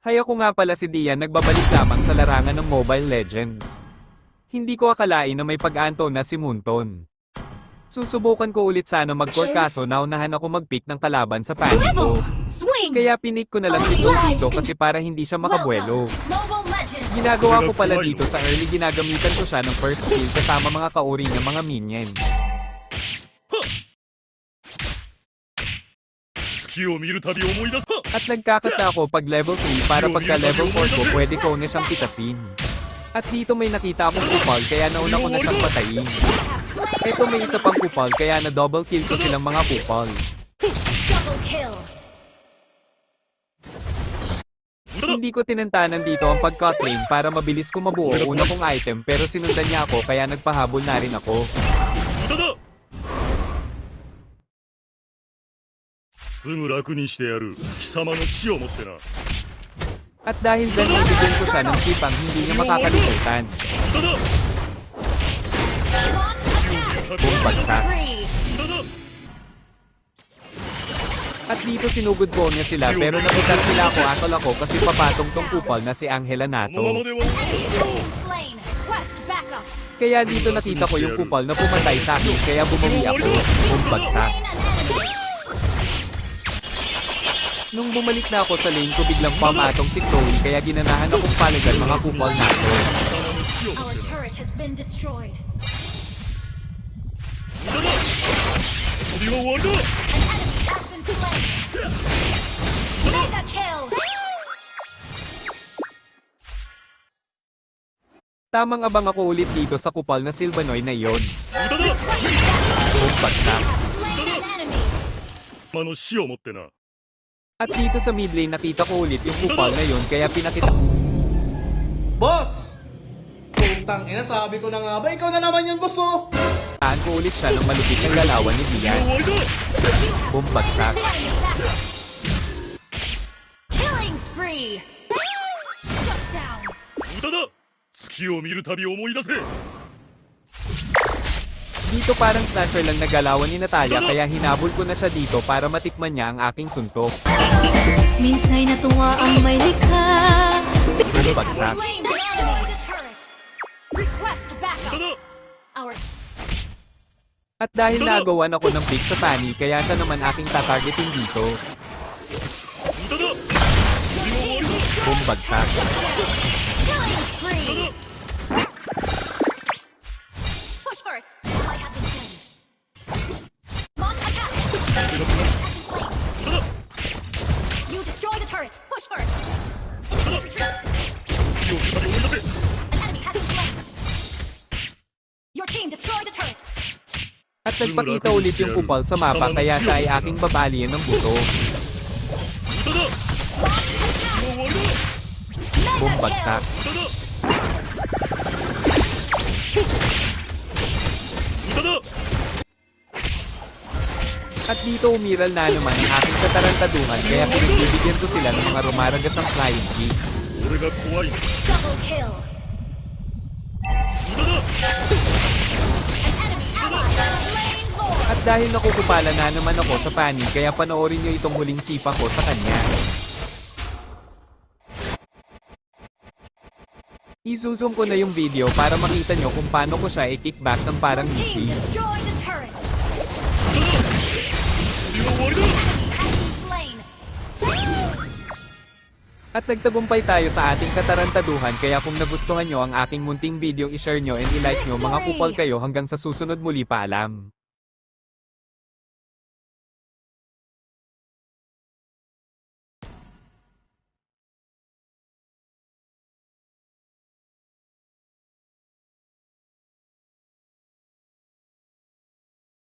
Hay, ako nga pala si Dian, nagbabalik lamang sa larangan ng Mobile Legends. Hindi ko akalain na may pag-aanto na si Moonton. Susubukan ko ulit sana mag-core kaso naunahan ako mag-pick ng kalaban sa panic ko. Swing! Kaya pinik ko na lang si dito kasi para hindi siya makabuelo. Mobile Legend! Ginagawa ko pala dito sa early, ginagamitan ko siya ng first skill kasama mga kauring ng mga minion. At nagkakata ako pag level 3 para pagka level 4 ko pwede ko na siyang pitasin. At dito may nakita akong kupal kaya nauna ko na siyang patayin. Eto may isa pang kupal kaya na double kill ko silang mga kupal. Double kill! Hindi ko tinantanan dito ang pag-cut lane para mabilis ko mabuo una kong item pero sinundan niya ako kaya nagpahabol na rin ako. At dahil dyan bibigyan ko siya ng sipang hindi niya makakalimutan. Bumpagsak. At dito sinugod ko niya sila pero napitan sila ako atol ako kasi papatong tong kupal na si Angela Nato. Kaya dito nakita ko yung kupal na pumatay sa akin kaya bumumi ako. Bumpagsak. Nung bumalik na ako sa lane ko biglang pamatong si Chloe kaya ginanahan akong palagan mga kupal nato. Our turret has been destroyed. An enemy has been slain. Mega kill! Tamang abang ako ulit dito sa kupal na Silvanoy na iyon. Bumpagsak. Slain an enemy. At dito sa mid lane nakita ko ulit yung kupal na yun kaya pinakita. Boss! Putang ina, sabi ko na nga ba, ikaw na naman yan, boss, oh! Taan ko ulit siya ng malupit na galawan ni Dian. Bumpagsak. Killing spree! Shut down! Dito parang snatcher lang na galawan ni Natalia kaya hinabol ko na siya dito para matikman niya ang aking suntok. Minsay natuwa ang may likha. Bumpagsak. Slain an enemy. Turret. Request backup. Our At dahil nagawan ako ng pick sa Fanny kaya siya naman aking tatargetin dito. Bumpagsak. killing spree! Push first. Ally has been slain. Launch attack. Has been slain. You destroy the turret. Push first. Initiate retreat. An enemy has been slain. Your team destroyed the turret. At nagpakita ulit yung kupal sa mapa kaya siya ay aking babalian ng buto. Bumpagsak. At dito umiral na naman ang aking katarantaduhan kaya pinagbibigyan ko sila ng mga rumaragas ang flying kick. Double kill. An enemy ally slain Lord. At dahil nakukupala na naman ako sa Fanny kaya panoorin niyo itong huling sipa ko sa kanya. I-zoom ko na yung video para makita nyo kung paano ko siya i-kickback ng parang Team missing. destroyed the turret. Enemy has been slain. At nagtagumpay tayo sa ating katarantaduhan kaya kung nagustuhan nyo ang aking munting video i-share nyo and i-like nyo mga kupal kayo hanggang sa susunod muli, paalam.